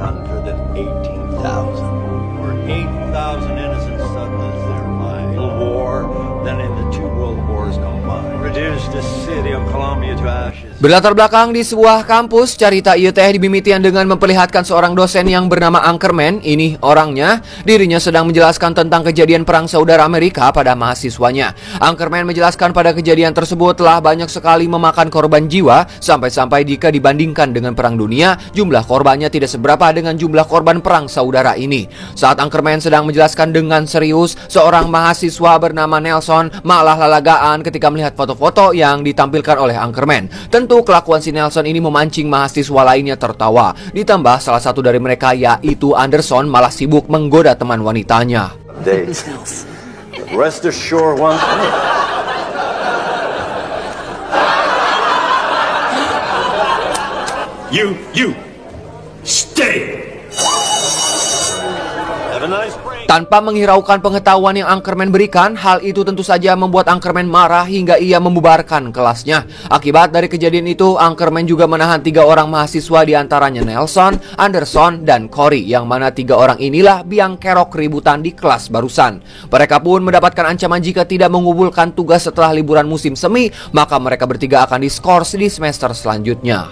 118,000. Or 8,000 innocent settlers there by war, then in the two world wars combined. Reduced the city of Columbia to ashes. Berlatar belakang di sebuah kampus, cerita ieu teh dibimitian dengan memperlihatkan seorang dosen yang bernama Anchorman. Ini orangnya, dirinya sedang menjelaskan tentang kejadian perang saudara Amerika pada mahasiswanya. Anchorman menjelaskan pada kejadian tersebut telah banyak sekali memakan korban jiwa, sampai-sampai jika dibandingkan dengan perang dunia, jumlah korbannya tidak seberapa dengan jumlah korban perang saudara ini. Saat Anchorman sedang menjelaskan dengan serius, seorang mahasiswa bernama Nelson malah lalagaan ketika melihat foto-foto yang ditampilkan oleh Anchorman. Tentu kelakuan si Nelson ini memancing mahasiswa lainnya tertawa. Ditambah salah satu dari mereka yaitu Anderson malah sibuk menggoda teman wanitanya. Rest assured one thing. You stay. Have a nice break. Tanpa menghiraukan pengetahuan yang Anchorman berikan, hal itu tentu saja membuat Anchorman marah hingga ia membubarkan kelasnya. Akibat dari kejadian itu, Anchorman juga menahan 3 orang mahasiswa diantaranya Nelson, Anderson, dan Corey, yang mana 3 orang inilah biang kerok keributan di kelas barusan. Mereka pun mendapatkan ancaman jika tidak mengumpulkan tugas setelah liburan musim semi, maka mereka bertiga akan diskors di semester selanjutnya.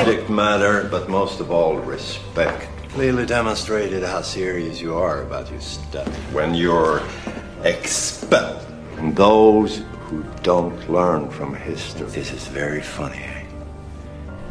Subject matter, but most of all respect. Clearly demonstrated how serious you are about your study. When you're expelled, and those who don't learn from history. This is very funny.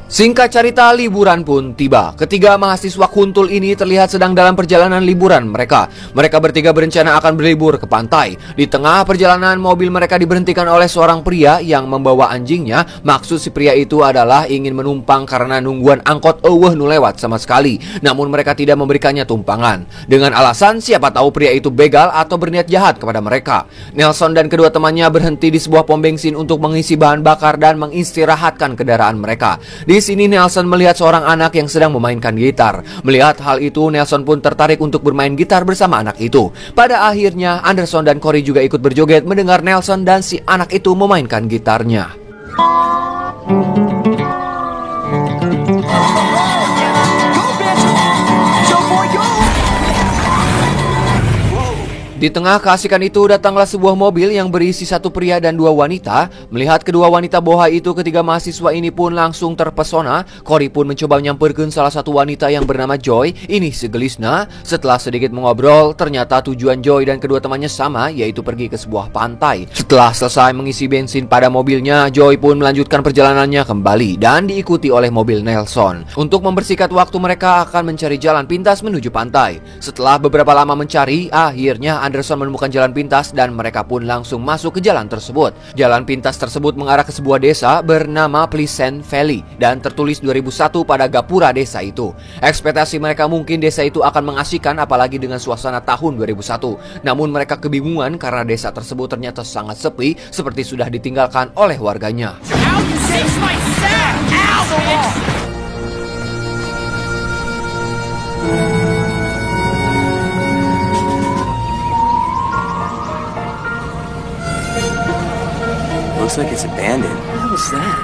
Singkat cerita, liburan pun tiba. Ketiga mahasiswa kuntul ini terlihat sedang dalam perjalanan liburan mereka. Mereka bertiga berencana akan berlibur ke pantai. Di tengah perjalanan, mobil mereka diberhentikan oleh seorang pria yang membawa anjingnya. Maksud si pria itu adalah ingin menumpang karena nungguan angkot eueuh nu lewat sama sekali. Namun mereka tidak memberikannya tumpangan. Dengan alasan siapa tahu pria itu begal atau berniat jahat kepada mereka. Nelson dan kedua temannya berhenti di sebuah pom bensin untuk mengisi bahan bakar dan mengistirahatkan kendaraan mereka. Di sini Nelson melihat seorang anak yang sedang memainkan gitar. Melihat hal itu, Nelson pun tertarik untuk bermain gitar bersama anak itu. Pada akhirnya, Anderson dan Corey juga ikut berjoget mendengar Nelson dan si anak itu memainkan gitarnya. Di tengah keasikan itu, datanglah sebuah mobil yang berisi 1 pria dan 2 wanita. Melihat kedua wanita bohai itu, ketiga mahasiswa ini pun langsung terpesona. Corey pun mencoba menyamperkan salah satu wanita yang bernama Joy. Ini segelisna. Setelah sedikit mengobrol, ternyata tujuan Joy dan kedua temannya sama, yaitu pergi ke sebuah pantai. Setelah selesai mengisi bensin pada mobilnya, Joy pun melanjutkan perjalanannya kembali dan diikuti oleh mobil Nelson. Untuk membersihkan waktu, mereka akan mencari jalan pintas menuju pantai. Setelah beberapa lama mencari, akhirnya Anderson menemukan jalan pintas dan mereka pun langsung masuk ke jalan tersebut. Jalan pintas tersebut mengarah ke sebuah desa bernama Pleasant Valley dan tertulis 2001 pada gapura desa itu. Ekspektasi mereka mungkin desa itu akan mengasihkan apalagi dengan suasana tahun 2001. Namun mereka kebingungan karena desa tersebut ternyata sangat sepi seperti sudah ditinggalkan oleh warganya. Looks like it's abandoned. What was that?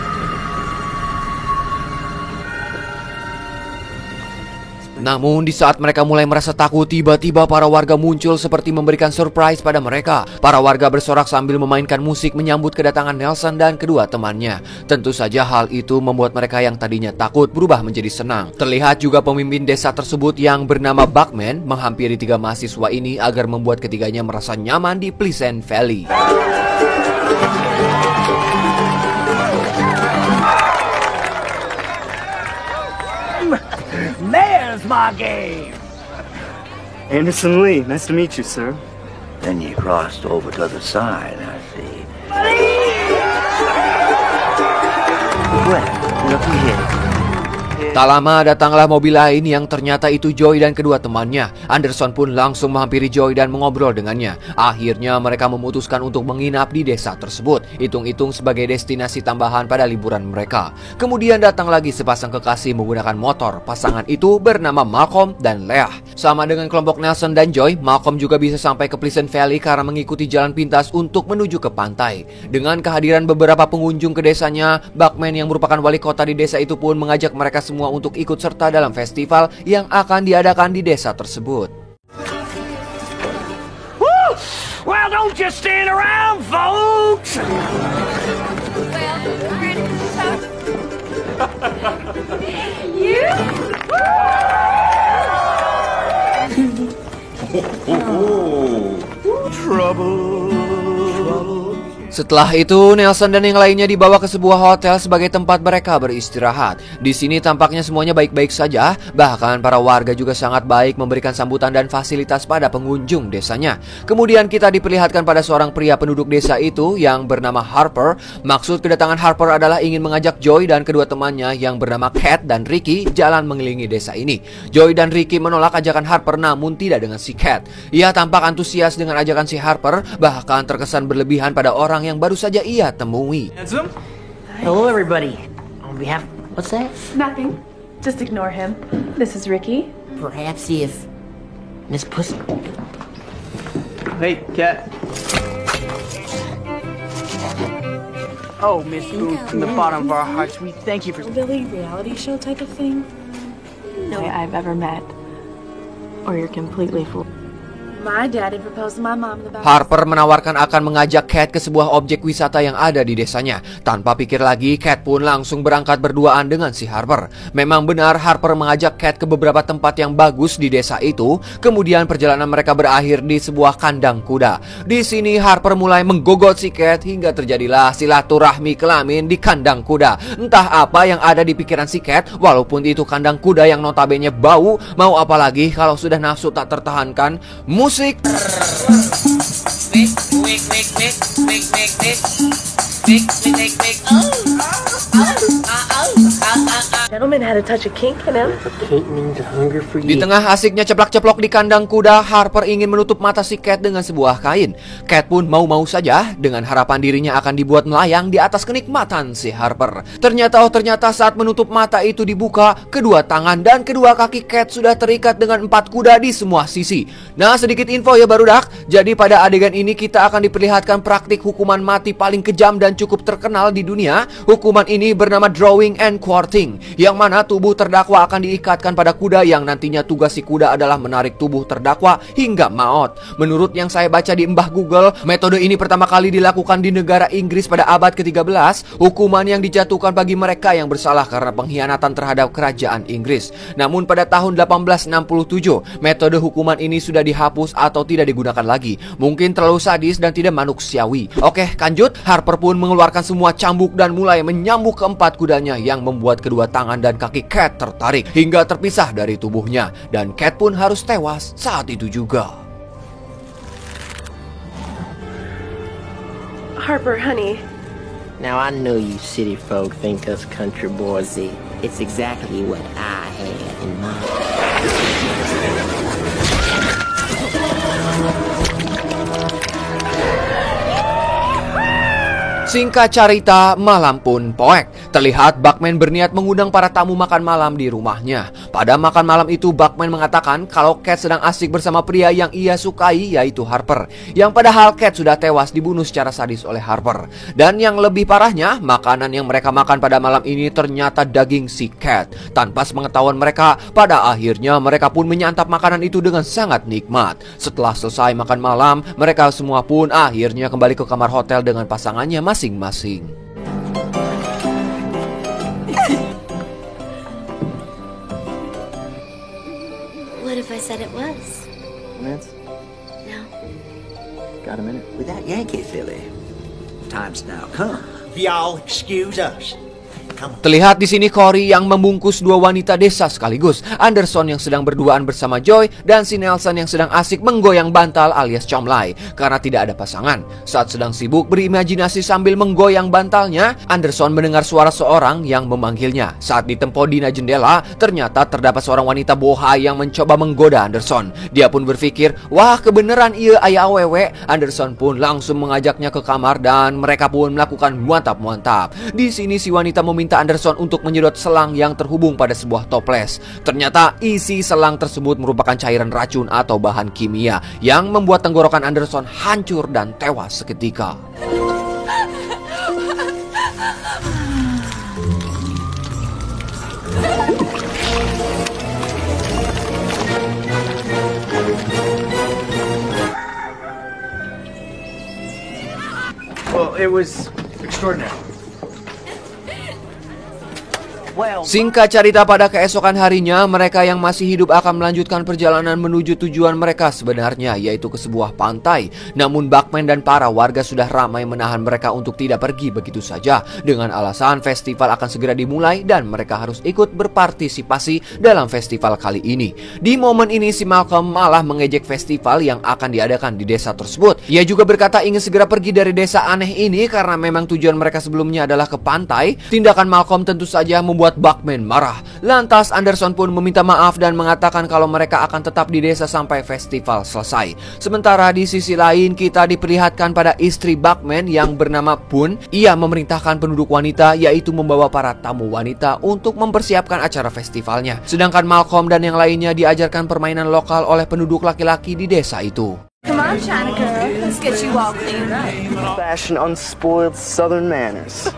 Namun di saat mereka mulai merasa takut, tiba-tiba para warga muncul seperti memberikan surprise pada mereka. Para warga bersorak sambil memainkan musik menyambut kedatangan Nelson dan kedua temannya. Tentu saja hal itu membuat mereka yang tadinya takut berubah menjadi senang. Terlihat juga pemimpin desa tersebut yang bernama Buckman menghampiri 3 mahasiswa ini agar membuat ketiganya merasa nyaman di Pleasant Valley. There's my game. Anderson Lee, nice to meet you, sir. Then you crossed over to the side, I see. Well, looky here. Tak lama datanglah mobil lain yang ternyata itu Joy dan kedua temannya. Anderson pun langsung menghampiri Joy dan mengobrol dengannya. Akhirnya mereka memutuskan untuk menginap di desa tersebut, hitung-hitung sebagai destinasi tambahan pada liburan mereka. Kemudian datang lagi sepasang kekasih menggunakan motor. Pasangan itu bernama Malcolm dan Leah. Sama dengan kelompok Nelson dan Joy, Malcolm juga bisa sampai ke Pleasant Valley karena mengikuti jalan pintas untuk menuju ke pantai. Dengan kehadiran beberapa pengunjung ke desanya, Buckman yang merupakan wali kota di desa itu pun mengajak mereka semua semua untuk ikut serta dalam festival yang akan diadakan di desa tersebut. Well, don't just stand around, folks! You? Setelah itu, Nelson dan yang lainnya dibawa ke sebuah hotel sebagai tempat mereka beristirahat. Di sini tampaknya semuanya baik-baik saja, bahkan para warga juga sangat baik memberikan sambutan dan fasilitas pada pengunjung desanya. Kemudian kita diperlihatkan pada seorang pria penduduk desa itu yang bernama Harper. Maksud kedatangan Harper adalah ingin mengajak Joy dan kedua temannya yang bernama Cat dan Ricky jalan mengelilingi desa ini. Joy dan Ricky menolak ajakan Harper namun tidak dengan si Cat. Ia tampak antusias dengan ajakan si Harper, bahkan terkesan berlebihan pada orang yang baru saja ia temui. Hello, everybody. On behalf, what's that? Nothing. Just ignore him. This is Ricky. Perhaps see if Miss Puss. Hey, Cat. Oh, Miss Boone, from the bottom of our hearts, we thank you for... Billy reality show type of thing? No way I've ever met. Or you're completely fooled. My daddy proposed to my mom in the back. Harper menawarkan akan mengajak Cat ke sebuah objek wisata yang ada di desanya. Tanpa pikir lagi, Cat pun langsung berangkat berduaan dengan si Harper. Memang benar Harper mengajak Cat ke beberapa tempat yang bagus di desa itu. Kemudian perjalanan mereka berakhir di sebuah kandang kuda. Di sini Harper mulai menggogot si Cat hingga terjadilah silaturahmi kelamin di kandang kuda. Entah apa yang ada di pikiran si Cat, walaupun itu kandang kuda yang notabene bau, mau apalagi kalau sudah nafsu tak tertahankan. Musik. Gentleman had a touch of kink in him. Di tengah asiknya ceplak-ceplok di kandang kuda, Harper ingin menutup mata si Cat dengan sebuah kain. Cat pun mau-mau saja dengan harapan dirinya akan dibuat melayang di atas kenikmatan si Harper. Ternyata saat menutup mata itu dibuka, kedua tangan dan kedua kaki Cat sudah terikat dengan 4 kuda di semua sisi. Nah, sedikit info ya barudak. Jadi pada adegan ini kita akan diperlihatkan praktik hukuman mati paling kejam dan cukup terkenal di dunia. Hukuman ini bernama drawing and quartering, yang mana tubuh terdakwa akan diikatkan pada kuda yang nantinya tugas si kuda adalah menarik tubuh terdakwa hingga maut. Menurut yang saya baca di Mbah Google, metode ini pertama kali dilakukan di negara Inggris pada abad ke-13. Hukuman yang dijatuhkan bagi mereka yang bersalah karena pengkhianatan terhadap kerajaan Inggris. Namun pada tahun 1867, metode hukuman ini sudah dihapus atau tidak digunakan lagi. Mungkin terlalu sadis dan tidak manusiawi. Oke, lanjut. Harper pun mengeluarkan semua cambuk dan mulai menyambuk keempat kudanya yang membuat kedua tangan dan kaki Cat tertarik hingga terpisah dari tubuhnya, dan Cat pun harus tewas saat itu juga. Harper, honey. Now I know you city folk think us country boys it's exactly what I had in mind. Singkat cerita, malam pun poek. Terlihat Buckman berniat mengundang para tamu makan malam di rumahnya. Pada makan malam itu, Buckman mengatakan kalau Cat sedang asik bersama pria yang ia sukai, yaitu Harper. Yang padahal Cat sudah tewas dibunuh secara sadis oleh Harper. Dan yang lebih parahnya, makanan yang mereka makan pada malam ini ternyata daging si Cat. Tanpa sepengetahuan mereka, pada akhirnya mereka pun menyantap makanan itu dengan sangat nikmat. Setelah selesai makan malam, mereka semua pun akhirnya kembali ke kamar hotel dengan pasangannya masing-masing. What if I said it was? Minutes? No. Got a minute? With that Yankee filly. Time's now come. Y'all excuse us. Terlihat di sini Corey yang membungkus dua wanita desa sekaligus. Anderson yang sedang berduaan bersama Joy dan si Nelson yang sedang asik menggoyang bantal alias comlai karena tidak ada pasangan. Saat sedang sibuk berimajinasi sambil menggoyang bantalnya, Anderson mendengar suara seorang yang memanggilnya. Saat ditempo dina jendela, ternyata terdapat seorang wanita boha yang mencoba menggoda Anderson. Dia pun berpikir, wah kebenaran iya aya awewe. Anderson pun langsung mengajaknya ke kamar dan mereka pun melakukan muantap-muantap. Di sini si wanita meminta Anderson untuk menyedot selang yang terhubung pada sebuah toples. Ternyata isi selang tersebut merupakan cairan racun atau bahan kimia yang membuat tenggorokan Anderson hancur dan tewas seketika. It was extraordinary. Singkat cerita, pada keesokan harinya, mereka yang masih hidup akan melanjutkan perjalanan menuju tujuan mereka sebenarnya, yaitu ke sebuah pantai. Namun Buckman dan para warga sudah ramai menahan mereka untuk tidak pergi begitu saja, dengan alasan festival akan segera dimulai dan mereka harus ikut berpartisipasi dalam festival kali ini. Di momen ini si Malcolm malah mengejek festival yang akan diadakan di desa tersebut. Ia juga berkata ingin segera pergi dari desa aneh ini karena memang tujuan mereka sebelumnya adalah ke pantai. Tindakan Malcolm tentu saja membuat Buckman marah. Lantas Anderson pun meminta maaf dan mengatakan kalau mereka akan tetap di desa sampai festival selesai. Sementara di sisi lain kita diperlihatkan pada istri Buckman yang bernama Boone. Ia memerintahkan penduduk wanita, yaitu membawa para tamu wanita untuk mempersiapkan acara festivalnya. Sedangkan Malcolm dan yang lainnya diajarkan permainan lokal oleh penduduk laki-laki di desa itu. Come on, China girl. Let's get you all cleaned up. Fashion unspoiled southern manners.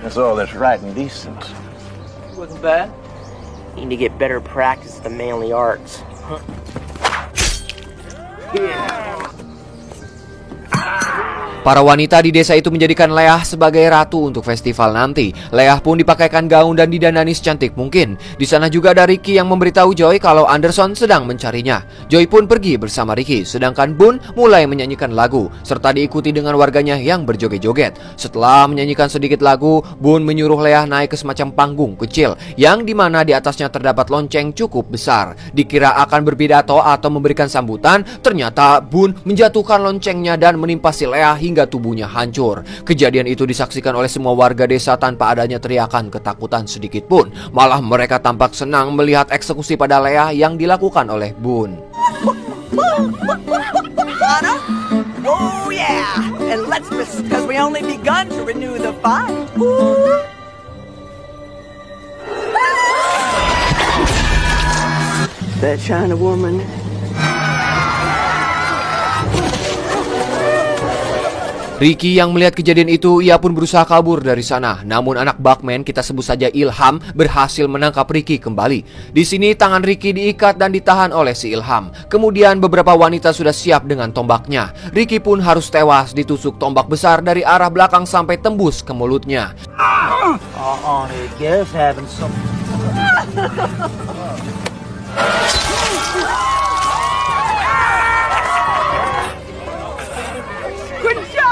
That's all that's right and decent. Wasn't bad. Need to get better practice at the manly arts. Para wanita di desa itu menjadikan Leah sebagai ratu untuk festival nanti. Leah pun dipakaikan gaun dan didandani secantik mungkin. Di sana juga ada Ricky yang memberitahu Joy kalau Anderson sedang mencarinya. Joy pun pergi bersama Ricky, sedangkan Boone mulai menyanyikan lagu serta diikuti dengan warganya yang berjoget-joget. Setelah menyanyikan sedikit lagu, Boone menyuruh Leah naik ke semacam panggung kecil yang dimana di atasnya terdapat lonceng cukup besar. Dikira akan berpidato atau memberikan sambutan, ternyata Boone menjatuhkan loncengnya dan menimpa si Leah hingga tubuhnya hancur. Kejadian itu disaksikan oleh semua warga desa tanpa adanya teriakan ketakutan sedikit pun. Malah mereka tampak senang melihat eksekusi pada Leah yang dilakukan oleh Boone. Oh yeah, and let's because we only begun to renew the fight. That China woman. Ricky yang melihat kejadian itu, ia pun berusaha kabur dari sana. Namun anak Buckman, kita sebut saja Ilham, berhasil menangkap Ricky kembali. Di sini tangan Ricky diikat dan ditahan oleh si Ilham. Kemudian beberapa wanita sudah siap dengan tombaknya. Ricky pun harus tewas ditusuk tombak besar dari arah belakang sampai tembus ke mulutnya.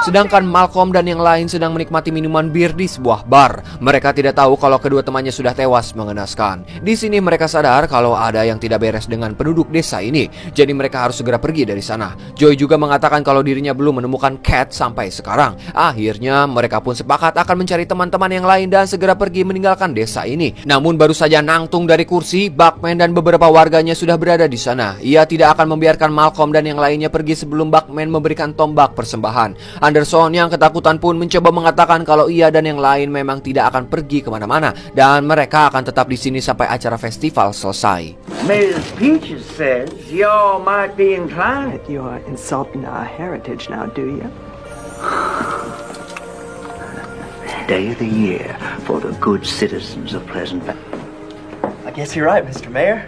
Sedangkan Malcolm dan yang lain sedang menikmati minuman bir di sebuah bar. Mereka tidak tahu kalau kedua temannya sudah tewas mengenaskan. Di sini mereka sadar kalau ada yang tidak beres dengan penduduk desa ini. Jadi mereka harus segera pergi dari sana. Joy juga mengatakan kalau dirinya belum menemukan Cat sampai sekarang. Akhirnya mereka pun sepakat akan mencari teman-teman yang lain dan segera pergi meninggalkan desa ini. Namun baru saja nangtung dari kursi, Buckman dan beberapa warganya sudah berada di sana. Ia tidak akan membiarkan Malcolm dan yang lainnya pergi sebelum Buckman memberikan tombak persembahan. Anderson yang ketakutan pun mencoba mengatakan kalau ia dan yang lain memang tidak akan pergi kemana-mana dan mereka akan tetap di sini sampai acara festival selesai. Ms. Peaches says y'all might be inclined. You're insulting our heritage now, do you? Day of the year for the good citizens of Pleasant Valley. I guess you're right, Mr. Mayor.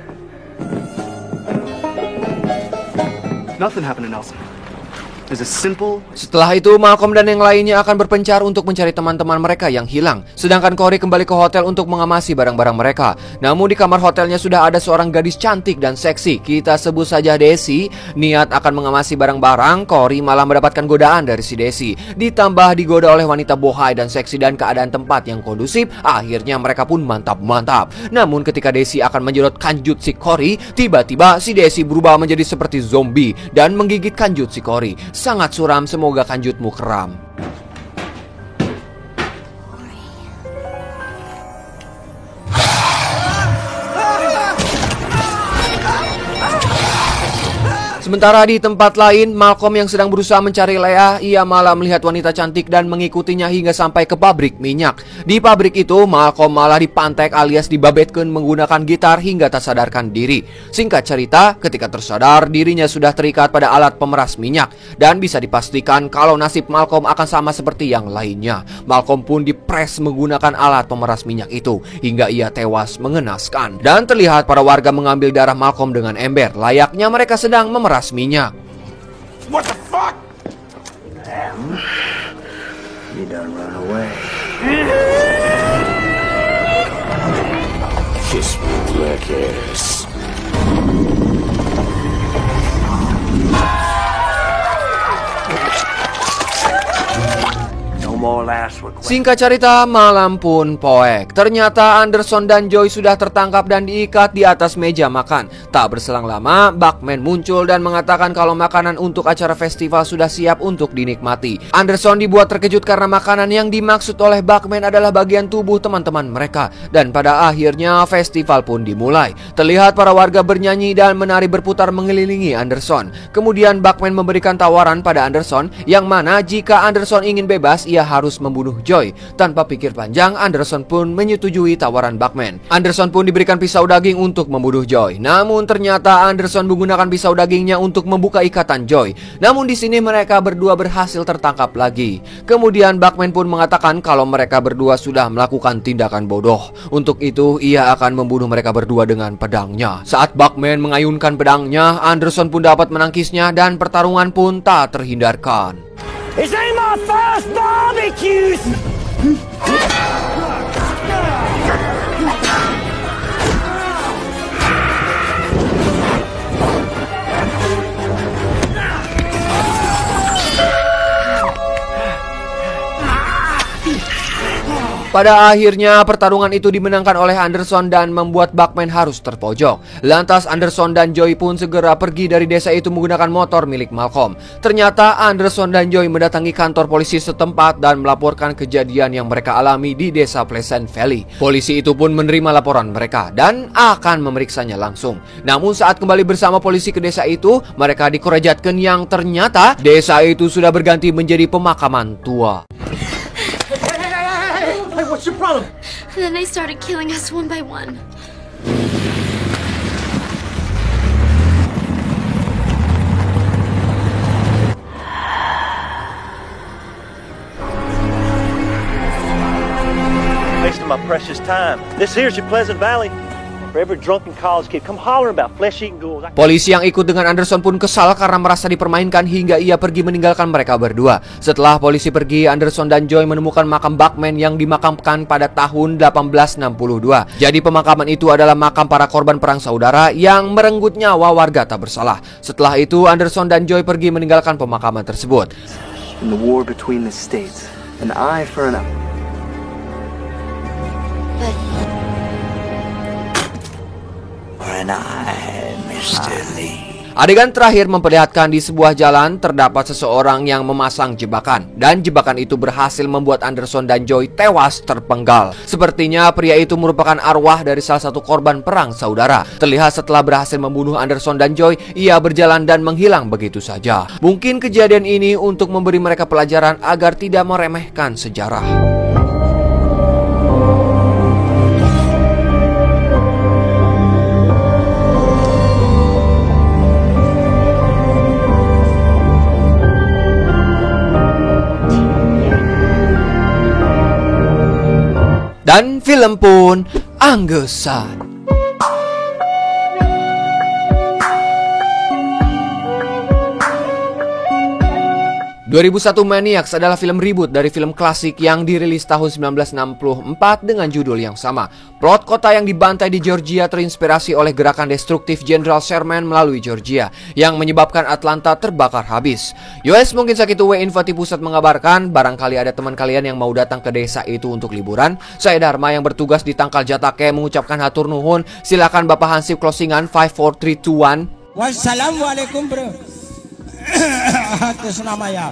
Nothing happened to Nelson. Setelah itu, Malcolm dan yang lainnya akan berpencar untuk mencari teman-teman mereka yang hilang. Sedangkan Cory kembali ke hotel untuk mengamasi barang-barang mereka. Namun di kamar hotelnya sudah ada seorang gadis cantik dan seksi. Kita sebut saja Daisy. Niat akan mengamasi barang-barang, Cory malah mendapatkan godaan dari si Daisy. Ditambah digoda oleh wanita bohai dan seksi dan keadaan tempat yang kondusif. Akhirnya mereka pun mantap-mantap. Namun ketika Daisy akan menjedot kanjut si Cory, tiba-tiba si Daisy berubah menjadi seperti zombie dan menggigit kanjut si Cory. Sangat suram, semoga kanjutmu keram. Sementara di tempat lain, Malcolm yang sedang berusaha mencari Leah, ia malah melihat wanita cantik dan mengikutinya hingga sampai ke pabrik minyak. Di pabrik itu, Malcolm malah dipantek alias dibabetkeun menggunakan gitar hingga tak sadarkan diri. Singkat cerita, ketika tersadar, dirinya sudah terikat pada alat pemeras minyak. Dan bisa dipastikan kalau nasib Malcolm akan sama seperti yang lainnya. Malcolm pun dipres menggunakan alat pemeras minyak itu hingga ia tewas mengenaskan. Dan terlihat para warga mengambil darah Malcolm dengan ember, layaknya mereka sedang memeras minyak. What the fuck? You done run away. Kiss me, black ass. Singkat cerita, malam pun poek. Ternyata Anderson dan Joy sudah tertangkap dan diikat di atas meja makan. Tak berselang lama, Buckman muncul dan mengatakan kalau makanan untuk acara festival sudah siap untuk dinikmati. Anderson dibuat terkejut karena makanan yang dimaksud oleh Buckman adalah bagian tubuh teman-teman mereka. Dan pada akhirnya festival pun dimulai. Terlihat para warga bernyanyi dan menari berputar mengelilingi Anderson. Kemudian Buckman memberikan tawaran pada Anderson yang mana jika Anderson ingin bebas, ia harus membunuh Joy. Tanpa pikir panjang, Anderson pun menyetujui tawaran Buckman. Anderson pun diberikan pisau daging untuk membunuh Joy. Namun ternyata Anderson menggunakan pisau dagingnya untuk membuka ikatan Joy. Namun di sini mereka berdua berhasil tertangkap lagi. Kemudian Buckman pun mengatakan kalau mereka berdua sudah melakukan tindakan bodoh. Untuk itu ia akan membunuh mereka berdua dengan pedangnya. Saat Buckman mengayunkan pedangnya, Anderson pun dapat menangkisnya dan pertarungan pun tak terhindarkan. This ain't my first barbecue! Pada akhirnya pertarungan itu dimenangkan oleh Anderson dan membuat Buckman harus terpojok. Lantas Anderson dan Joy pun segera pergi dari desa itu menggunakan motor milik Malcolm. Ternyata Anderson dan Joy mendatangi kantor polisi setempat dan melaporkan kejadian yang mereka alami di desa Pleasant Valley. Polisi itu pun menerima laporan mereka dan akan memeriksanya langsung. Namun saat kembali bersama polisi ke desa itu, mereka dikorejatkan yang ternyata desa itu sudah berganti menjadi pemakaman tua. What's your problem? And then they started killing us one by one. Wasting my precious time. This here's your Pleasant Valley. For every drunken college kid, come hollering about flesh-eating ghouls. Polisi yang ikut dengan Anderson pun kesal karena merasa dipermainkan hingga ia pergi meninggalkan mereka berdua. Setelah polisi pergi, Anderson dan Joy menemukan makam Buckman yang dimakamkan pada tahun 1862. Jadi pemakaman itu adalah makam para korban perang saudara yang merenggut nyawa warga tak bersalah. Setelah itu, Anderson dan Joy pergi meninggalkan pemakaman tersebut. In the war between the states, an eye for an eye. Adegan terakhir memperlihatkan di sebuah jalan terdapat seseorang yang memasang jebakan. Dan jebakan itu berhasil membuat Anderson dan Joy tewas terpenggal. Sepertinya pria itu merupakan arwah dari salah satu korban perang saudara. Terlihat setelah berhasil membunuh Anderson dan Joy, ia berjalan dan menghilang begitu saja. Mungkin kejadian ini untuk memberi mereka pelajaran agar tidak meremehkan sejarah. Dan film pun anggesan. 2001 Maniacs adalah film reboot dari film klasik yang dirilis tahun 1964 dengan judul yang sama. Plot kota yang dibantai di Georgia terinspirasi oleh gerakan destruktif Jenderal Sherman melalui Georgia yang menyebabkan Atlanta terbakar habis. US mungkin sakitu we Infati Pusat mengabarkan barangkali ada teman kalian yang mau datang ke desa itu untuk liburan. Saya Dharma yang bertugas di Tangkal Jatake mengucapkan hatur nuhun. Silakan Bapak Hansip closingan 5 4 3 2 1. Wassalamualaikum bro. Atas nama ya.